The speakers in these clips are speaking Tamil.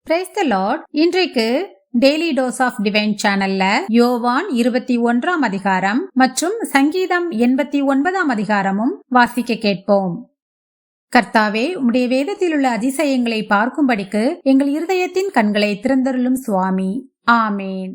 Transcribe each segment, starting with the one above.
Praise the Lord. இன்றைக்கு டெய்லி டோஸ் ஆஃப் டிவைன் சேனல்ல யோவான் 21ஆம் அதிகாரம் மற்றும் சங்கீதம் 89ஆம் அதிகாரமும் வாசிக்க கேட்போம். கர்த்தாவே, உம்முடைய வேதத்தில் உள்ள அதிசயங்களை பார்க்கும்படிக்கு எங்கள் இருதயத்தின் கண்களை திறந்தருளும் சுவாமி. ஆமேன்.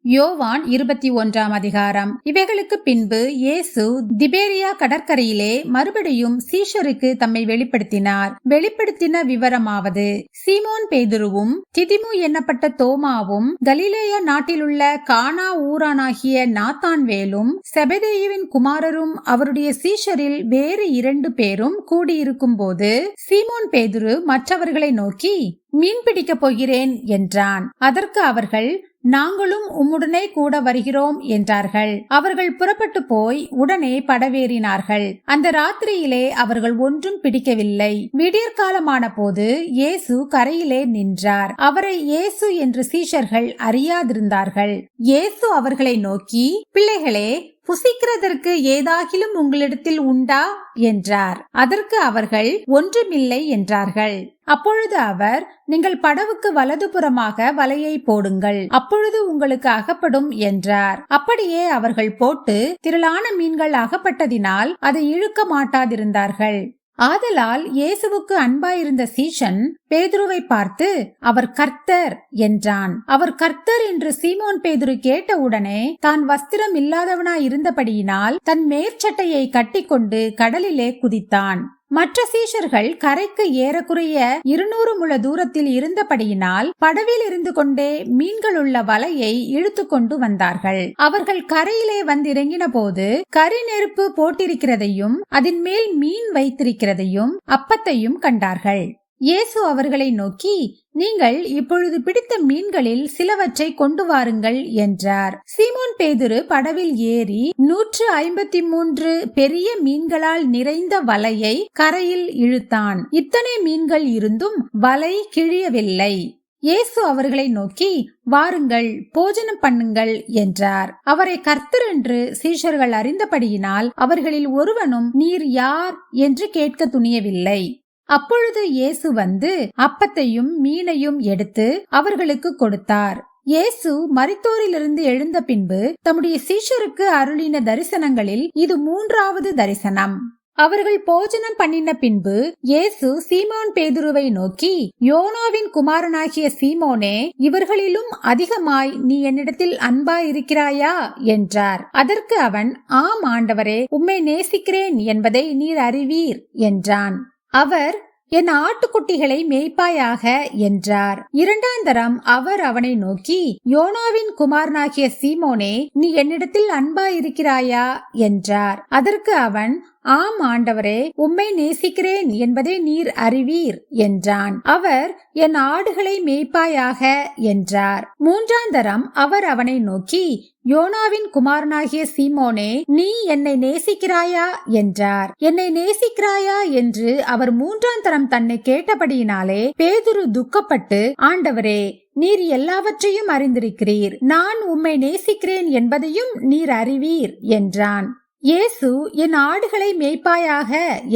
யோவான் 21ஆம் அதிகாரம். இவைகளுக்கு பின்பு இயேசு திபேரியா கடற்கரையிலே மறுபடியும் சீஷருக்கு தம்மை வெளிப்படுத்தினார். வெளிப்படுத்தின விவரமாவது: சீமோன் பேதுருவும் திதிமு என்னப்பட்ட தோமாவும் கலிலேயா நாட்டிலுள்ள கானா ஊரானாகிய நாத்தான்வேலும் செபதேயுவின் குமாரரும் அவருடைய சீஷரில் வேறு 2 பேரும் கூடியிருக்கும் போது சீமோன் பேதுரு மற்றவர்களை நோக்கி, மீன் பிடிக்கப் போகிறேன் என்றான். அதற்கு அவர்கள், நாங்களும் உம்முடனே கூட வருகிறோம் என்றார்கள். அவர்கள் புறப்பட்டு போய் உடனே படவேறினார்கள். அந்த ராத்திரியிலே அவர்கள் ஒன்றும் பிடிக்கவில்லை. விடியற்காலமான போது இயேசு கரையிலே நின்றார். அவரை இயேசு என்று சீஷர்கள் அறியாதிருந்தார்கள். இயேசு அவர்களை நோக்கி, பிள்ளைகளே, புசிக்கிறதற்கு ஏதாகிலும் உங்களிடத்தில் உண்டா என்றார். அதற்கு அவர்கள், ஒன்றுமில்லை என்றார்கள். அப்பொழுது அவர், நீங்கள் படவுக்கு வலதுபுறமாக வலையை போடுங்கள், அப்பொழுது உங்களுக்கு அகப்படும் என்றார். அப்படியே அவர்கள் போட்டு திரளான மீன்கள் அகப்பட்டதினால் அதை இழுக்க மாட்டாதிருந்தார்கள். ஆதலால் இயேசுவுக்கு அன்பாயிருந்த சீஷன் பேதுருவை பார்த்து, அவர் கர்த்தர் என்றான். அவர் கர்த்தர் என்று சீமோன் பேதுரு கேட்டவுடனே தான் வஸ்திரம் இல்லாதவனாய் இருந்தபடியினால் தன் மேற்சட்டையை கட்டிக்கொண்டு கடலிலே குதித்தான். மற்ற சீஷர்கள் கரைக்கு ஏறக்குறைய 200 முழ தூரத்தில் இருந்தபடியினால் படவில் இருந்து கொண்டே மீன்களுள்ள வலையை இழுத்து கொண்டு வந்தார்கள். அவர்கள் கரையிலே வந்திறங்கின போது கரி நெருப்பு போட்டிருக்கிறதையும் அதன் மேல் மீன் வைத்திருக்கிறதையும் அப்பத்தையும் கண்டார்கள். இயேசு அவர்களை நோக்கி, நீங்கள் இப்பொழுது பிடித்த மீன்களில் சிலவற்றை கொண்டு வாருங்கள் என்றார். சீமோன் பேதுரு படவில் ஏறி 153 பெரிய மீன்களால் நிறைந்த வலையை கரையில் இழுத்தான். இத்தனை மீன்கள் இருந்தும் வலை கிழியவில்லை. இயேசு அவர்களை நோக்கி, வாருங்கள், போஜனம் பண்ணுங்கள் என்றார். அவரை கர்த்தர் என்று சீஷர்கள் அறிந்தபடியினால் அவர்களில் ஒருவனும் நீர் யார் என்று கேட்க துணியவில்லை. அப்பொழுது இயேசு வந்து அப்பத்தையும் மீனையும் எடுத்து அவர்களுக்கு கொடுத்தார். இயேசு மரித்தோரிலிருந்து எழுந்த பின்பு தம்முடைய சீஷருக்கு அருளின தரிசனங்களில் இது 3வது தரிசனம். அவர்கள் போஜனம் பண்ணின பின்பு இயேசு சீமோன் பேதுருவை நோக்கி, யோனாவின் குமாரனாகிய சீமோனே, இவர்களிலும் அதிகமாய் நீ என்னிடத்தில் அன்பாயிருக்கிறாயா என்றார். அதற்கு அவன், ஆம் ஆண்டவரே, உம்மை நேசிக்கிறேன் என்பதை நீர் அறிவீர் என்றான். அவர், என் ஆட்டுக்குட்டிகளை மேய்ப்பாயாக என்றார். 2ஆம் தரம் அவர் அவனை நோக்கி, யோனாவின் குமாரனாகிய சீமோனே, நீ என்னிடத்தில் அன்பாயிருக்கிறாயா என்றார். அதற்கு அவன், ஆம் ஆண்டவரே, உம்மை நேசிக்கிறேன் என்பதை நீர் அறிவீர் என்றான். அவர், என் ஆடுகளை மேய்ப்பாயாக என்றார். 3ஆம் தரம் அவர் அவனை நோக்கி, யோனாவின் குமாரனாகிய சீமோனே, நீ என்னை நேசிக்கிறாயா என்றார். என்னை நேசிக்கிறாயா என்று அவர் 3ஆம் தரம் தன்னை கேட்டபடியினாலே பேதுரு துக்கப்பட்டு, ஆண்டவரே, நீர் எல்லாவற்றையும் அறிந்திருக்கிறீர், நான் உம்மை நேசிக்கிறேன் என்பதையும் நீர் அறிவீர் என்றான். இயேசு, என் ஆடுகளை மேய்ப்பாயாக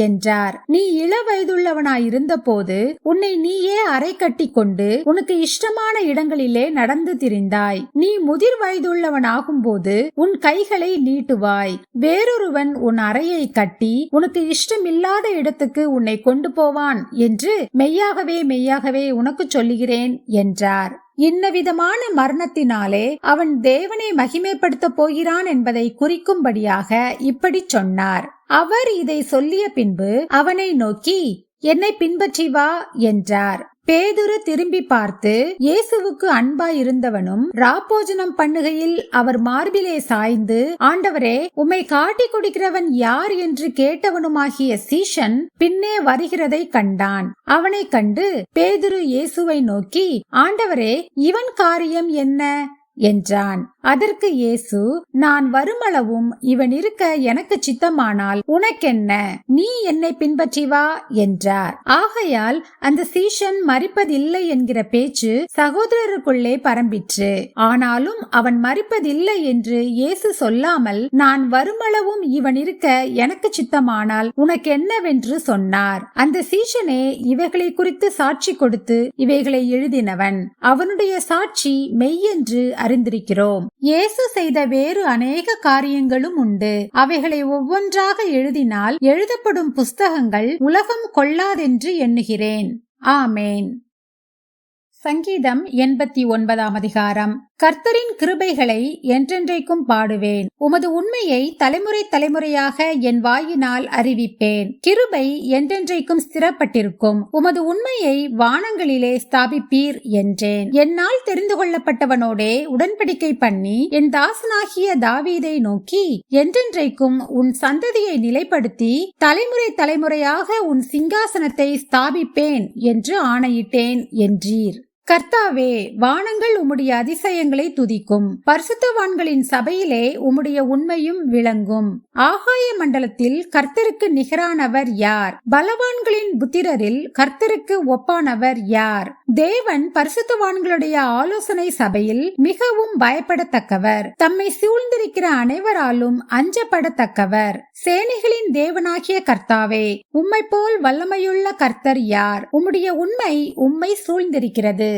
என்றார். நீ இள வயதுள்ளவனாயிருந்த போது உன்னை நீயே அறை கட்டி கொண்டு உனக்கு இஷ்டமான இடங்களிலே நடந்து திரிந்தாய். நீ முதிர் வயதுள்ளவனாகும் போது உன் கைகளை நீட்டுவாய். வேறொருவன் உன் அறையை கட்டி உனக்கு இஷ்டமில்லாத இடத்துக்கு உன்னை கொண்டு போவான் என்று மெய்யாகவே மெய்யாகவே உனக்கு சொல்லுகிறேன் என்றார். இன்னவிதமான மரணத்தினாலே அவன் தேவனை மகிமைப்படுத்த போகிறான் என்பதை குறிக்கும்படியாக இப்படி சொன்னார். அவர் இதை சொல்லிய பின்பு அவனை நோக்கி, என்னை பின்பற்றி வா என்றார். பேதுரு திரும்பி பார்த்து இயேசுவுக்கு அன்பாயிருந்தவனும் ராப்போஜனம் பண்ணுகையில் அவர் மார்பிலே சாய்ந்து, ஆண்டவரே, உம்மை காட்டி கொடுக்கிறவன் யார் என்று கேட்டவனுமாகிய சீஷன் பின்னே வருகிறதை கண்டான். அவனை கண்டு பேதுரு இயேசுவை நோக்கி, ஆண்டவரே, இவன் காரியம் என்ன? என்றான். அதற்கு இயேசு, நான் வருமளவும் இவன் இருக்க எனக்கு சித்தமானால் உனக்கென்ன, நீ என்னை பின்பற்றி வா என்றார். ஆகையால் அந்த சீஷன் மரிப்பதில்லை என்கிற பேச்சு சகோதரருக்குள்ளே பரம்பிற்று. ஆனாலும் அவன் மரிப்பதில்லை என்று இயேசு சொல்லாமல், நான் வருமளவும் இவன் இருக்க எனக்கு சித்தமானால் உனக்கு என்னவென்று சொன்னார். அந்த சீஷனே இவைகளை குறித்து சாட்சி கொடுத்து இவைகளை எழுதினவன். அவனுடைய சாட்சி மெய்யென்று அறிந்திருக்கிறோம். இயேசு செய்த வேறு அநேக காரியங்களும் உண்டு. அவைகளை ஒவ்வொன்றாக எழுதினால் எழுதப்படும் புஸ்தகங்கள் உலகம் கொள்ளாதென்று எண்ணுகிறேன். ஆமேன். சங்கீதம் 89 அதிகாரம். கர்த்தரின் கிருபைகளை என்றென்றைக்கும் பாடுவேன். உமது உண்மையை தலைமுறை தலைமுறையாக என் வாயினால் அறிவிப்பேன். கிருபை என்றென்றைக்கும் ஸ்திரப்பட்டிருக்கும். உமது உண்மையை வானங்களிலே ஸ்தாபிப்பீர் என்றேன். என்னால் தெரிந்து கொள்ளப்பட்டவனோடே உடன்படிக்கை பண்ணி என் தாசனாகிய தாவீதை நோக்கி, என்றென்றைக்கும் உன் சந்ததியை நிலைப்படுத்தி தலைமுறை தலைமுறையாக உன் சிங்காசனத்தை ஸ்தாபிப்பேன் என்று ஆணையிட்டேன் என்றீர். கர்த்தாவே, வானங்கள் உம்முடைய அதிசயங்களை துதிக்கும். பரிசுத்தவான்களின் சபையிலே உம்முடைய உண்மையும் விளங்கும். ஆகாய மண்டலத்தில் கர்த்தருக்கு நிகரானவர் யார்? பலவான்களின் புத்திரரில் கர்த்தருக்கு ஒப்பானவர் யார்? தேவன் பரிசுத்தவான்களுடைய ஆலோசனை சபையில் மிகவும் பயப்படத்தக்கவர். தம்மை சூழ்ந்திருக்கிற அனைவராலும் அஞ்சப்படத்தக்கவர். சேனைகளின் தேவனாகிய கர்த்தாவே, உம்மை போல் வல்லமையுள்ள கர்த்தர் யார்? உம்முடைய உண்மை உம்மை சூழ்ந்திருக்கிறது.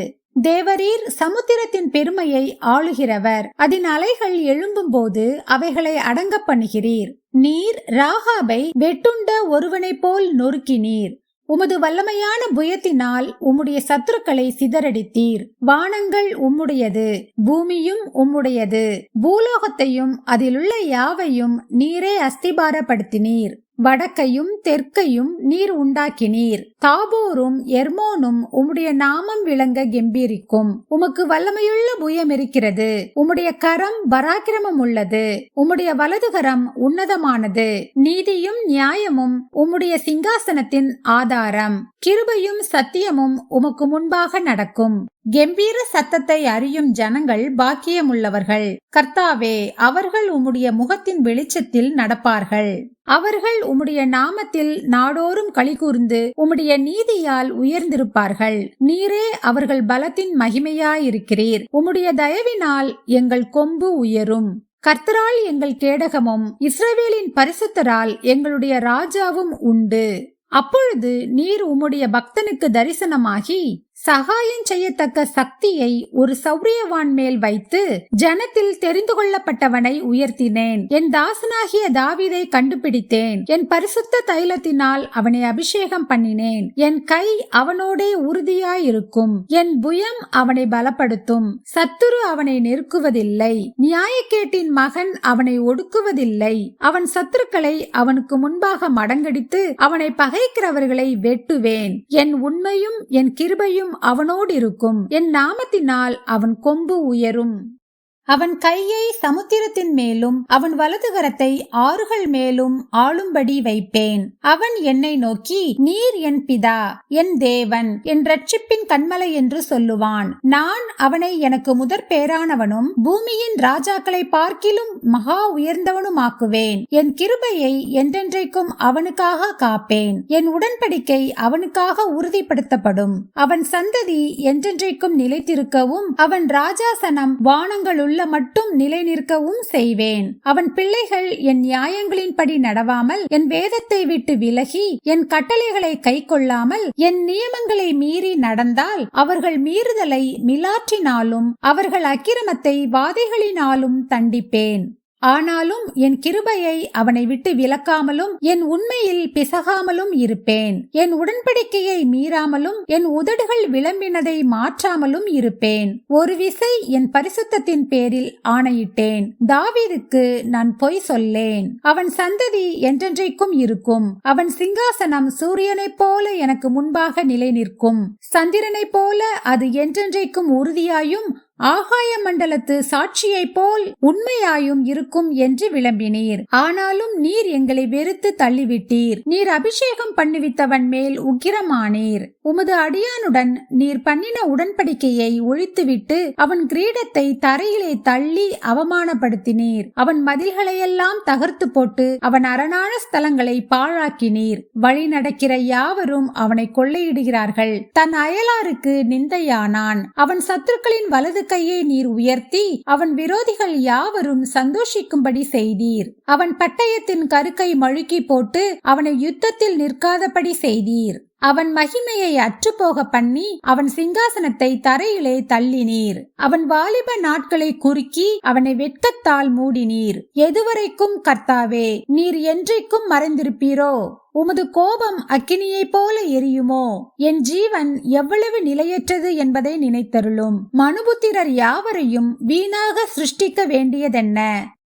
தேவரீர் சமுத்திரத்தின் பெருமையை ஆளுகிறவர். அதன் அலைகள் எழும்பும் போது அவைகளை அடங்க பண்ணுகிறீர். நீர் ராகாபை வெட்டுண்ட ஒருவனைப் போல் நொறுக்கினீர். உமது வல்லமையான புயத்தினால் உம்முடைய சத்துருக்களை சிதறடித்தீர். வானங்கள் உம்முடையது, பூமியும் உம்முடையது. பூலோகத்தையும் அதிலுள்ள யாவையும் நீரே அஸ்திபாரப்படுத்தினீர். வடக்கையும் தெற்கையும் நீர் உண்டாக்கினீர். தாபோரும் எர்மோனும் உம்முடைய நாமம் விளங்க கெம்பீரிக்கும். உமக்கு வல்லமையுள்ள புயம் இருக்கிறது. உம்முடைய கரம் பராக்கிரமம் உள்ளது. உம்முடைய வலதுகரம் உன்னதமானது. நீதியும் நியாயமும் உம்முடைய சிங்காசனத்தின் ஆதாரம். கிருபையும் சத்தியமும் உமக்கு முன்பாக நடக்கும். கெம்பீர சத்தத்தை அறியும் ஜனங்கள் பாக்கியமுள்ளவர்கள். கர்த்தாவே, அவர்கள் உம்முடைய முகத்தின் வெளிச்சத்தில் நடப்பார்கள். அவர்கள் உம்முடைய நாமத்தில் நாடோறும் களிகூர்ந்து உம்முடைய நீதியால் உயர்ந்திருப்பார்கள். நீரே அவர்கள் பலத்தின் மகிமையாயிருக்கிறீர். உம்முடைய தயவினால் எங்கள் கொம்பு உயரும். கர்த்தரால் எங்கள் கேடகமும் இஸ்ரவேலின் பரிசுத்தரால் எங்களுடைய ராஜாவும் உண்டு. அப்பொழுது நீர் உம்முடைய பக்தனுக்கு தரிசனமாகி சகாயம் செய்யத்தக்க சக்தியை ஒரு சௌரியவான் மேல் வைத்து ஜனத்தில் தெரிந்து கொள்ளப்பட்டவனை உயர்த்தினேன். என் தாசனாகிய தாவீதை கண்டுபிடித்தேன். என் பரிசுத்த தைலத்தினால் அவனை அபிஷேகம் பண்ணினேன். என் கை அவனோடே உறுதியாயிருக்கும். என் புயம் அவனை பலப்படுத்தும். சத்துரு அவனை நெருக்குவதில்லை. நியாயக்கேட்டின் மகன் அவனை ஒடுக்குவதில்லை. அவன் சத்துருக்களை அவனுக்கு முன்பாக மடங்கடித்து அவனை பகைக்கிறவர்களை வெட்டுவேன். என் உண்மையும் என் கிருபையும் அவனோடு இருக்கும். என் நாமத்தினால் அவன் கொம்பு உயரும். அவன் கையை சமுத்திரத்தின் மேலும் அவன் வலதுகரத்தை ஆறுகள் மேலும் ஆளும்படி வைப்பேன். அவன் என்னை நோக்கி, நீர் என் பிதா, என் தேவன், என் ரட்சிப்பின் கன்மலை என்று சொல்லுவான். நான் அவனை எனக்கு முதற் பேரானவனும் பூமியின் ராஜாக்களை பார்க்கிலும் மகா உயர்ந்தவனுமாக்குவேன். என் கிருபையை என்றென்றைக்கும் அவனுக்காக காப்பேன். என் உடன்படிக்கை அவனுக்காக உறுதிப்படுத்தப்படும். அவன் சந்ததி என்றென்றைக்கும் நிலைத்திருக்கவும் அவன் ராஜாசனம் வானங்களுள் மட்டும் நிலை நிற்கவும் செய்வேன். அவன் பிள்ளைகள் என் நியாயங்களின்படி நடவாமல் என் வேதத்தை விட்டு விலகி என் கட்டளைகளை கை கொள்ளாமல் என் நியமங்களை மீறி நடந்தால் அவர்கள் மீறுதலை மிலாற்றினாலும் அவர்கள் அக்கிரமத்தை வாதைகளினாலும் தண்டிப்பேன். ஆனாலும் என் கிருபையை அவனை விட்டு விலக்காமலும் என் உண்மையில் பிசகாமலும் இருப்பேன். என் உடன்படிக்கையை மீறாமலும் என் உதடுகள் விளம்பினதை மாற்றாமலும் இருப்பேன். ஒரு விசை என் பரிசுத்தத்தின் பேரில் ஆணையிட்டேன். தாவீதுக்கு நான் பொய் சொல்லேன். அவன் சந்ததி என்றென்றைக்கும் இருக்கும். அவன் சிங்காசனம் சூரியனைப் போல எனக்கு முன்பாக நிலை நிற்கும். சந்திரனைப் போல அது என்றென்றைக்கும் உறுதியாயும் ஆகாய மண்டலத்து சாட்சியைப் போல் உண்மையாயும் இருக்கும் என்று விளம்பினீர். ஆனாலும் நீர் எங்களை வெறுத்து தள்ளிவிட்டீர். நீர் அபிஷேகம் பண்ணுவித்தவன் மேல் உக்கிரமானீர். உமது அடியானுடன் நீர் பண்ணின உடன்படிக்கையை ஒழித்துவிட்டு அவன் கிரீடத்தை தரையிலே தள்ளி அவமானப்படுத்தினீர். அவன் மதில்களையெல்லாம் தகர்த்து போட்டு அவன் அரணான ஸ்தலங்களை பாழாக்கினீர். வழி நடக்கிற யாவரும் அவனை கொள்ளையிடுகிறார்கள். தன் அயலாருக்கு நிந்தையானான். அவன் சத்துருக்களின் வலது கையை நீர் உயர்த்தி அவன் விரோதிகள் யாவரும் சந்தோஷிக்கும்படி செய்தீர். அவன் பட்டயத்தின் கருக்கை மழுக்கி போட்டு அவனை யுத்தத்தில் நிற்காதபடி செய்தீர். அவன் மகிமையை அற்றுப்போக பண்ணி அவன் சிங்காசனத்தை தரையிலே தள்ளினீர். அவன் வாலிப நாட்களை குறுக்கி அவனை வெட்கத்தால் மூடினீர். எதுவரைக்கும் கர்த்தாவே நீர் என்றைக்கும் மறைந்திருப்பீரோ? உமது கோபம் அக்கினியைப் போல எரியுமோ? என் ஜீவன் எவ்வளவு நிலையற்றது என்பதை நினைத்தருளும். மனுபுத்திரர் யாவரையும் வீணாக சிருஷ்டிக்க வேண்டியதென்ன?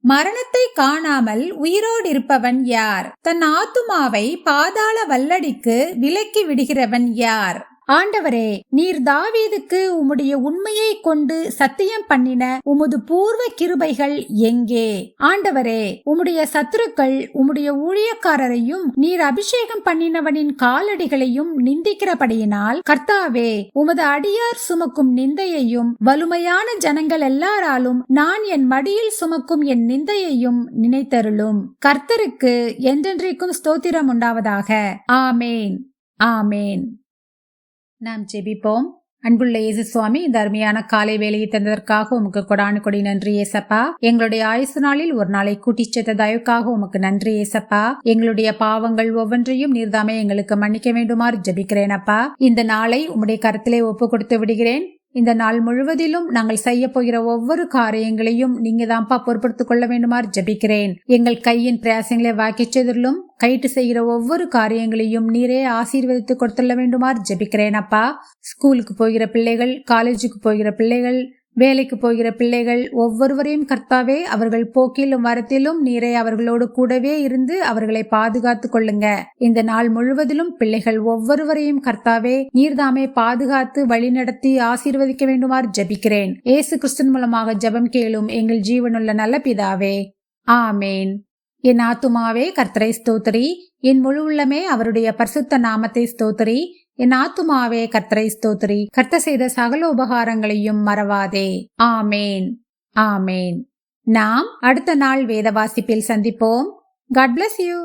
மரணத்தை காணாமல் உயிரோடு இருப்பவன் யார்? தன் ஆத்துமாவை பாதாள வல்லடிக்கு விலக்கி விடுகிறவன் யார்? ஆண்டவரே, நீர் தாவீதுக்கு உம்முடைய உண்மையை கொண்டு சத்தியம் பண்ணின உமது பூர்வ கிருபைகள் எங்கே? ஆண்டவரே, உம்முடைய சத்துருக்கள் உம்முடைய ஊழியக்காரரையும் நீர் அபிஷேகம் பண்ணினவனின் காலடிகளையும் நிந்திக்கிறபடியினால், கர்த்தாவே, உமது அடியார் சுமக்கும் நிந்தையையும் வலுமையான ஜனங்கள் எல்லாராலும் நான் என் மடியில் சுமக்கும் என் நிந்தையையும் நினைத்தருளும். கர்த்தருக்கு என்றென்றைக்கும் ஸ்தோத்திரம் உண்டாவதாக. ஆமேன், ஆமேன். நாம் ஜெபிப்போம். அன்புள்ள இயேசு சுவாமி, இந்த அருமையான காலை வேலையை தந்ததற்காக உமக்கு கொடானு கொடி நன்றி ஏசப்பா. எங்களுடைய ஆயுசு நாளில் ஒரு நாளை கூட்டிச் சேர்த்த தயவுக்காக உமக்கு நன்றி ஏசப்பா. எங்களுடைய பாவங்கள் ஒவ்வொன்றையும் நீர்தாமே எங்களுக்கு மன்னிக்க வேண்டுமாறு ஜெபிக்கிறேனப்பா. இந்த நாளை உம்முடைய கரத்திலே ஒப்பு கொடுத்து விடுகிறேன். இந்த நாள் முழுவதிலும் நாங்கள் செய்ய போகிற ஒவ்வொரு காரியங்களையும் நீங்க தான்ப்பா பொறுப்படுத்திக் கொள்ள வேண்டுமாறு ஜெபிக்கிறேன். எங்கள் கையின் பிரயாசங்களை வாக்கிச்சதிலும் கைட்டு செய்கிற ஒவ்வொரு காரியங்களையும் நீரே ஆசீர்வதித்து கொடுத்துள்ள வேண்டுமாறு ஜெபிக்கிறேன் அப்பா. ஸ்கூலுக்கு போகிற பிள்ளைகள், காலேஜுக்கு போகிற பிள்ளைகள், வேலைக்கு போகிற பிள்ளைகள் ஒவ்வொருவரையும் கர்த்தாவே அவர்கள் போக்கிலும் வரத்திலும் நீரே அவர்களோடு கூடவே இருந்து அவர்களை பாதுகாத்து கொள்ளுங்க. இந்த நாள் முழுவதிலும் பிள்ளைகள் ஒவ்வொருவரையும் கர்த்தாவே நீர்தாமே பாதுகாத்து வழிநடத்தி ஆசீர்வதிக்க வேண்டுமாறு ஜெபிக்கிறேன். இயேசு கிறிஸ்துவின் மூலமாக ஜெபம் கேளும் எங்கள் ஜீவனுள்ள நல்ல பிதாவே, ஆமேன். என் ஆத்துமாவே கர்த்தரை ஸ்தோத்திரி, என் முழு உள்ளமே அவருடைய பரிசுத்த நாமத்தை ஸ்தோத்திரி. என் ஆத்துமாவே கர்த்தரை ஸ்தோத்திரி, கர்த்தர் செய்த சகல உபகாரங்களையும் மறவாதே. ஆமேன், ஆமேன். நாம் அடுத்த நாள் வேத வாசிப்பில் சந்திப்போம். God bless you.